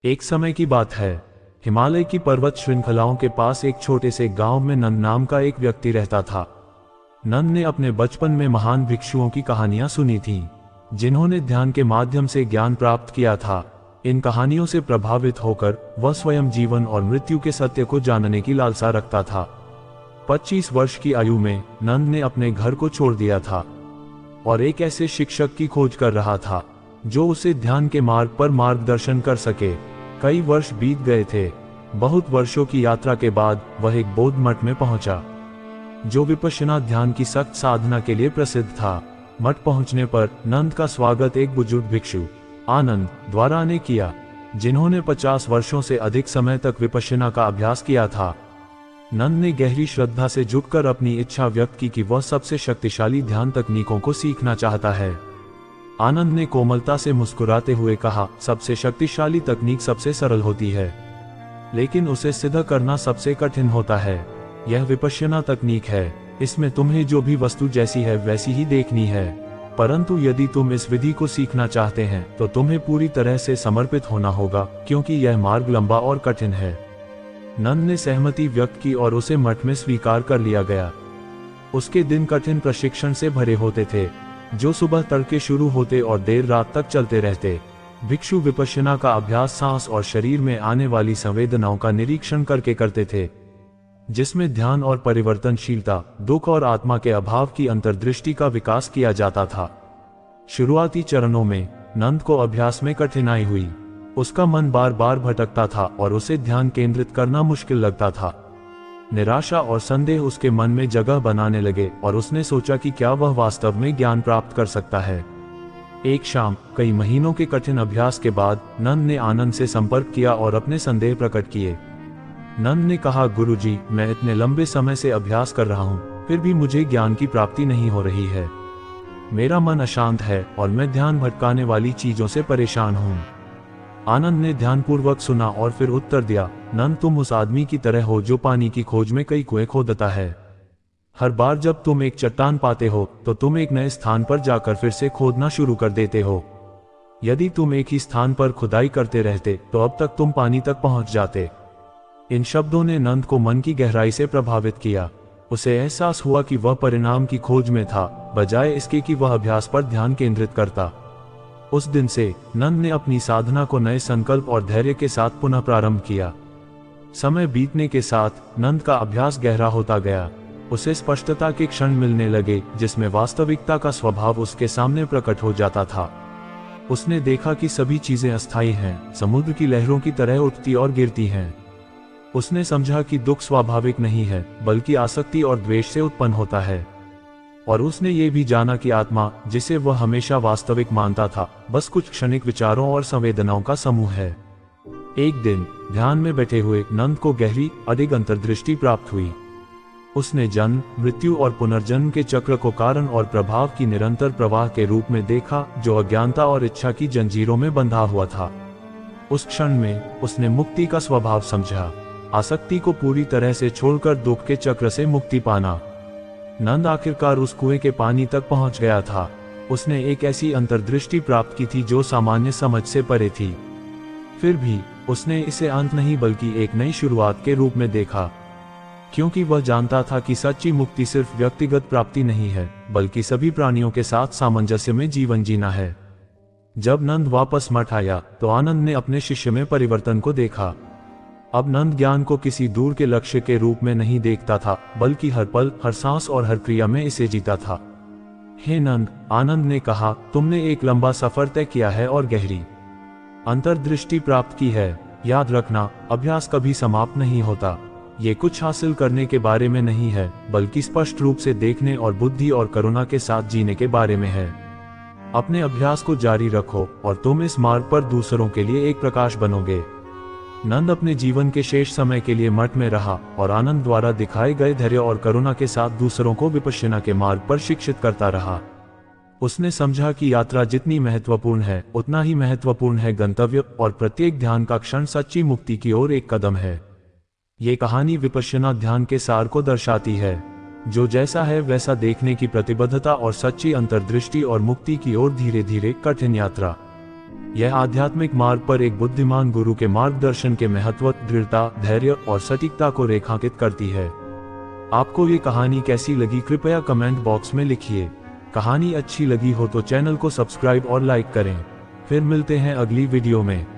एक समय की बात है। हिमालय की पर्वत श्रृंखलाओं के पास एक छोटे से गांव में नंद नाम का एक व्यक्ति रहता था। नंद ने अपने बचपन में महान भिक्षुओं की कहानियां सुनी थीं, जिन्होंने ध्यान के माध्यम से ज्ञान प्राप्त किया था। इन कहानियों से प्रभावित होकर वह स्वयं जीवन और मृत्यु के सत्य को जानने की लालसा रखता था। 25 वर्ष की आयु में नंद ने अपने घर को छोड़ दिया था और एक ऐसे शिक्षक की खोज कर रहा था जो उसे ध्यान के मार्ग पर मार्गदर्शन कर सके। कई वर्ष बीत गए थे। बहुत वर्षों की यात्रा के बाद वह एक बौद्ध मठ में पहुंचा, जो विपश्यना ध्यान की सख्त साधना के लिए प्रसिद्ध था। मठ पहुंचने पर नंद का स्वागत एक बुजुर्ग भिक्षु आनंद द्वारा ने किया, जिन्होंने 50 वर्षों से अधिक समय तक विपश्यना का अभ्यास किया था। नंद ने गहरी श्रद्धा से झुककर अपनी इच्छा व्यक्त की कि वह सबसे शक्तिशाली ध्यान तकनीकों को सीखना चाहता है। आनंद ने कोमलता से मुस्कुराते हुए कहा, सबसे शक्तिशाली तकनीक सबसे सरल होती है, लेकिन उसे सिद्ध करना सबसे कठिन होता है। यह विपश्यना तकनीक है। इसमें तुम्हें जो भी वस्तु जैसी है वैसी ही देखनी है, परंतु यदि तुम इस विधि को सीखना चाहते हैं तो तुम्हें पूरी तरह से समर्पित होना होगा, क्योंकि यह मार्ग लंबा और कठिन है। नंद ने सहमति व्यक्त की और उसे मठ में स्वीकार कर लिया गया। उसके दिन कठिन प्रशिक्षण से भरे होते थे, जो सुबह तड़के शुरू होते और देर रात तक चलते रहते। भिक्षु विपश्यना का अभ्यास सांस और शरीर में आने वाली संवेदनाओं का निरीक्षण करके करते थे, जिसमें ध्यान और परिवर्तनशीलता, दुख और आत्मा के अभाव की अंतर्दृष्टि का विकास किया जाता था। शुरुआती चरणों में नंद को अभ्यास में कठिनाई हुई। उसका मन बार बार भटकता था और उसे ध्यान केंद्रित करना मुश्किल लगता था। निराशा और संदेह उसके मन में जगह बनाने लगे और उसने सोचा कि क्या वह वास्तव में ज्ञान प्राप्त कर सकता है। एक शाम कई महीनों के कठिन अभ्यास के बाद नंद ने आनंद से संपर्क किया और अपने संदेह प्रकट किए। नंद ने कहा, गुरुजी, मैं इतने लंबे समय से अभ्यास कर रहा हूँ, फिर भी मुझे ज्ञान की प्राप्ति नहीं हो रही है। मेरा मन अशांत है और मैं ध्यान भटकाने वाली चीजों से परेशान हूँ। आनंद ने ध्यानपूर्वक सुना और फिर उत्तर दिया, नंद, तुम उस आदमी की तरह हो जो पानी की खोज में कई कुएं खोदता है। हर बार जब तुम एक चट्टान पाते हो तो तुम एक नए स्थान पर जाकर फिर से खोदना शुरू कर देते हो। यदि तुम एक ही स्थान पर खुदाई करते रहते तो अब तक तुम पानी तक पहुंच जाते। इन शब्दों ने नंद को मन की गहराई से प्रभावित किया। उसे एहसास हुआ कि वह परिणाम की खोज में था, बजाय इसके कि वह अभ्यास पर ध्यान केंद्रित करता। उस दिन से नंद ने अपनी साधना को नए संकल्प और धैर्य के साथ पुनः प्रारंभ किया। समय बीतने के साथ नंद का अभ्यास गहरा होता गया। उसे स्पष्टता के क्षण मिलने लगे, जिसमें वास्तविकता का स्वभाव उसके सामने प्रकट हो जाता था। उसने देखा कि सभी चीजें अस्थायी हैं, समुद्र की लहरों की तरह उठती और गिरती हैं। उसने समझा कि दुख स्वाभाविक नहीं है, बल्कि आसक्ति और द्वेष से उत्पन्न होता है। और उसने ये भी जाना कि आत्मा, जिसे वह हमेशा वास्तविक मानता था, बस कुछ क्षणिक विचारों और संवेदनाओं का समूह है। एक दिन ध्यान में बैठे हुए नंद को गहरी अडिग अंतर्दृष्टि प्राप्त हुई। उसने जन्म, मृत्यु और पुनर्जन्म के चक्र को कारण और प्रभाव की निरंतर प्रवाह के रूप में देखा, जो अज्ञानता और इच्छा की जंजीरों में बंधा हुआ था। उस क्षण में उसने मुक्ति का स्वभाव समझा, आसक्ति को पूरी तरह से छोड़कर दुख के चक्र से मुक्ति पाना। नंद आखिरकार उस कुएं के पानी तक पहुंच गया था। उसने एक ऐसी अंतर्दृष्टि प्राप्त की थी जो सामान्य समझ से परे थी। फिर भी उसने इसे अंत नहीं बल्कि एक नई शुरुआत के रूप में देखा, क्योंकि वह जानता था कि सच्ची मुक्ति सिर्फ व्यक्तिगत प्राप्ति नहीं है, बल्कि सभी प्राणियों के साथ सामंजस्य में जीवन जीना है। जब नंद वापस मठ आया तो आनंद ने अपने शिष्य में परिवर्तन को देखा। अब नंद ज्ञान को किसी दूर के लक्ष्य के रूप में नहीं देखता था, बल्कि हर पल, हर सांस और हर क्रिया में इसे जीता था। हे नंद, आनंद ने कहा, तुमने एक लंबा सफर तय किया है और गहरी अंतर्दृष्टि प्राप्त की है। याद रखना, अभ्यास कभी समाप्त नहीं होता। ये कुछ हासिल करने के बारे में नहीं है, बल्कि स्पष्ट रूप से देखने और बुद्धि और करुणा के साथ जीने के बारे में है। अपने अभ्यास को जारी रखो और तुम इस मार्ग पर दूसरों के लिए एक प्रकाश बनोगे। नंद अपने जीवन के शेष समय के लिए मठ में रहा और आनंद द्वारा दिखाए गए धैर्य और करुणा के साथ दूसरों को विपश्यना के मार्ग पर शिक्षित करता रहा। उसने समझा कि यात्रा जितनी महत्वपूर्ण है, उतना ही महत्वपूर्ण है गंतव्य, और प्रत्येक ध्यान का क्षण सच्ची मुक्ति की ओर एक कदम है। ये कहानी विपश्यना ध्यान के सार को दर्शाती है, जो जैसा है वैसा देखने की प्रतिबद्धता और सच्ची अंतर्दृष्टि और मुक्ति की ओर धीरे धीरे कठिन यात्रा। यह आध्यात्मिक मार्ग पर एक बुद्धिमान गुरु के मार्गदर्शन के महत्व, दृढ़ता, धैर्य और सटीकता को रेखांकित करती है। आपको ये कहानी कैसी लगी कृपया कमेंट बॉक्स में लिखिए। कहानी अच्छी लगी हो तो चैनल को सब्सक्राइब और लाइक करें। फिर मिलते हैं अगली वीडियो में।